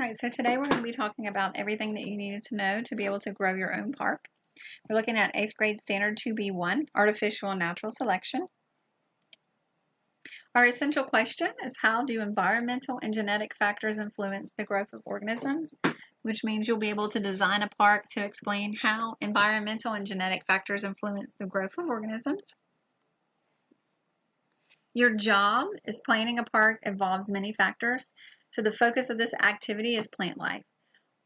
Alright, so today we're going to be talking about everything that you needed to know to be able to grow your own park. We're looking at 8th grade standard 2B1, artificial and natural selection. Our essential question is, how do environmental and genetic factors influence the growth of organisms? Which means you'll be able to design a park to explain how environmental and genetic factors influence the growth of organisms. Your job is planning a park involves many factors, so the focus of this activity is plant life.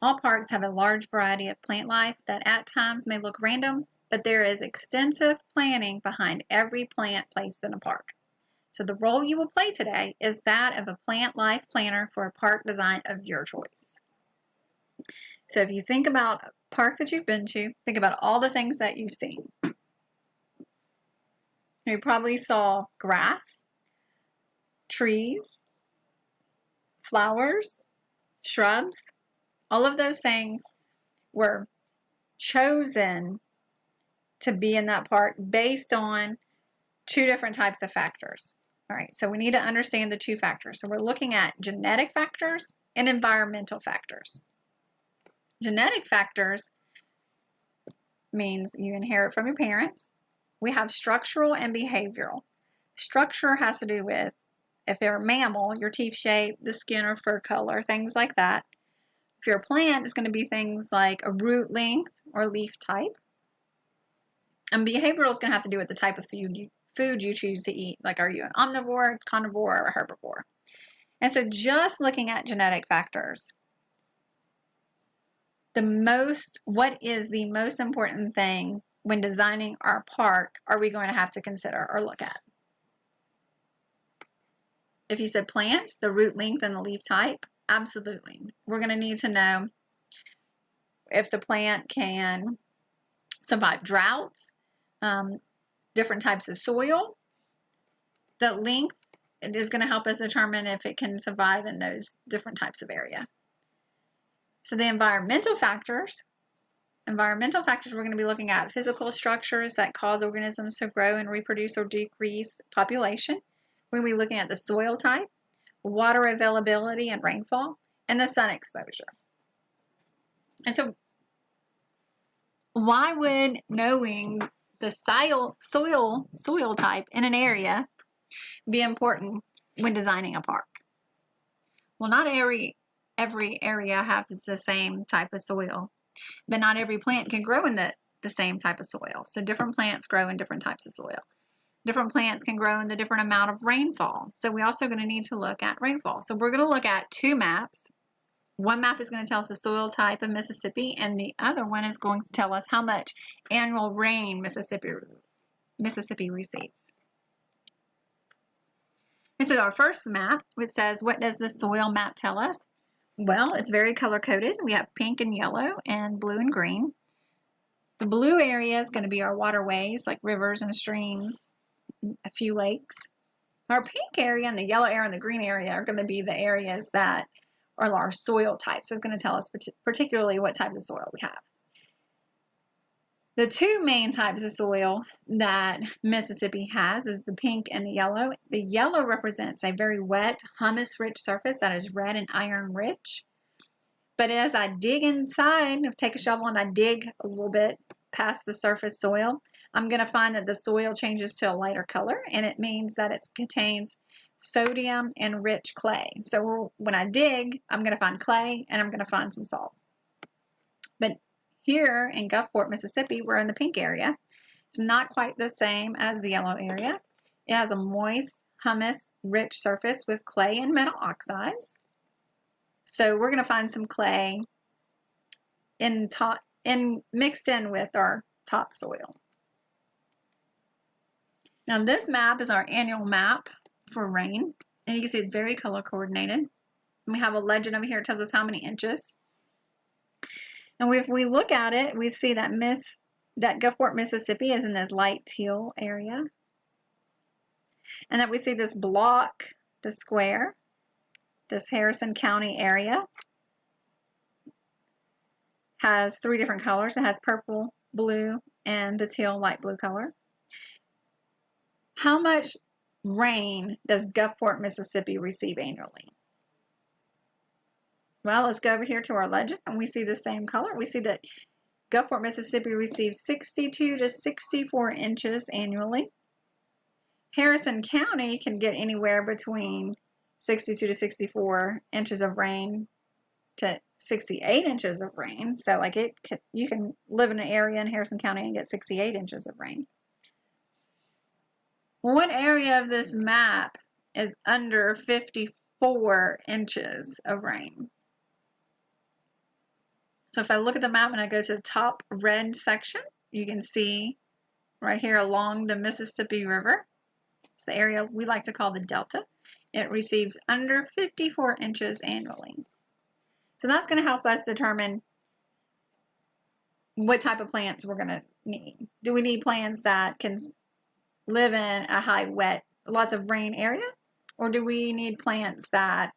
All parks have a large variety of plant life that at times may look random, but there is extensive planning behind every plant placed in a park. So the role you will play today is that of a plant life planner for a park design of your choice. So if you think about a park that you've been to, think about all the things that you've seen. You probably saw grass, trees, flowers, shrubs. All of those things were chosen to be in that park based on two different types of factors. All right, so we need to understand the two factors. So we're looking at genetic factors and environmental factors. Genetic factors means you inherit from your parents. We have structural and behavioral. Structure has to do with if you're a mammal, your teeth shape, the skin or fur color, things like that. If you're a plant, it's going to be things like a root length or leaf type. And behavioral is going to have to do with the type of food you choose to eat. Like, are you an omnivore, carnivore, or a herbivore? And so just looking at genetic factors, what is the most important thing when designing our park are we going to have to consider or look at? If you said plants, the root length and the leaf type, absolutely. We're going to need to know if the plant can survive droughts, different types of soil. The length is going to help us determine if it can survive in those different types of area. So the environmental factors we're going to be looking at physical structures that cause organisms to grow and reproduce or decrease population. We're going to be looking at the soil type, water availability and rainfall, and the sun exposure. And so why would knowing the soil type in an area be important when designing a park? Well, not every area has the same type of soil, but not every plant can grow in the same type of soil. So different plants grow in different types of soil. Different plants can grow in the different amount of rainfall. So we're also going to need to look at rainfall. So we're going to look at two maps. One map is going to tell us the soil type of Mississippi, and the other one is going to tell us how much annual rain Mississippi receives. This is our first map, which says, what does the soil map tell us? Well, it's very color-coded. We have pink and yellow and blue and green. The blue area is going to be our waterways, like rivers and streams, a few lakes. Our pink area and the yellow area and the green area are going to be the areas that are our soil types. It's going to tell us particularly what types of soil we have. The two main types of soil that Mississippi has is the pink and the yellow. The yellow represents a very wet, humus-rich surface that is red and iron-rich. But as I dig inside, take a shovel and I dig a little bit past the surface soil, I'm going to find that the soil changes to a lighter color, and it means that it contains sodium and rich clay. So when I dig, I'm going to find clay and I'm going to find some salt. But here in Gulfport, Mississippi, we're in the pink area. It's not quite the same as the yellow area. It has a moist, humus-rich surface with clay and metal oxides. So we're going to find some clay mixed in with our topsoil. Now this map is our annual map for rain, and you can see it's very color coordinated. We have a legend over here that tells us how many inches. And if we look at it, we see that Gulfport, Mississippi is in this light teal area. And that we see this block, the square, this Harrison County area, has three different colors. It has purple, blue, and the teal light blue color. How much rain does Gulfport, Mississippi receive annually? Well, let's go over here to our legend, and we see the same color. We see that Gulfport, Mississippi receives 62 to 64 inches annually. Harrison County can get anywhere between 62 to 64 inches of rain to 68 inches of rain. So like you can live in an area in Harrison County and get 68 inches of rain. What area of this map is under 54 inches of rain? So if I look at the map and I go to the top red section, you can see right here along the Mississippi River. It's the area we like to call the Delta. It receives under 54 inches annually. So that's going to help us determine what type of plants we're going to need. Do we need plants that can live in a high wet, lots of rain area? Or do we need plants that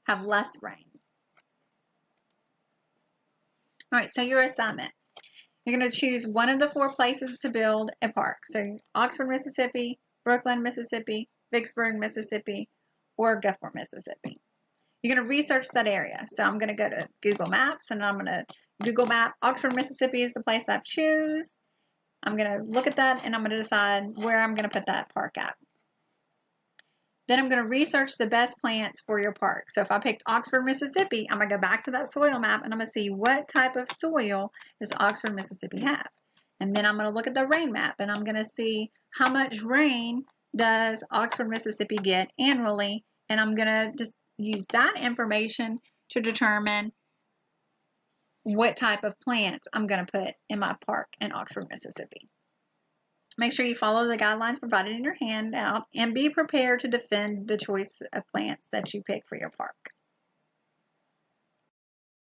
have less rain? All right, so your assignment. You're going to choose one of the 4 places to build a park. So Oxford, Mississippi, Brooklyn, Mississippi, Vicksburg, Mississippi, or Gulfport, Mississippi. You're going to research that area. So I'm going to go to Google Maps, and I'm going to Google Map Oxford, Mississippi is the place I choose. I'm going to look at that, and I'm going to decide where I'm going to put that park at. Then I'm going to research the best plants for your park. So if I picked Oxford, Mississippi, I'm going to go back to that soil map, and I'm going to see what type of soil does Oxford, Mississippi have. And then I'm going to look at the rain map, and I'm going to see how much rain does Oxford, Mississippi get annually, and I'm going to just use that information to determine what type of plants I'm going to put in my park in Oxford, Mississippi. Make sure you follow the guidelines provided in your handout and be prepared to defend the choice of plants that you pick for your park.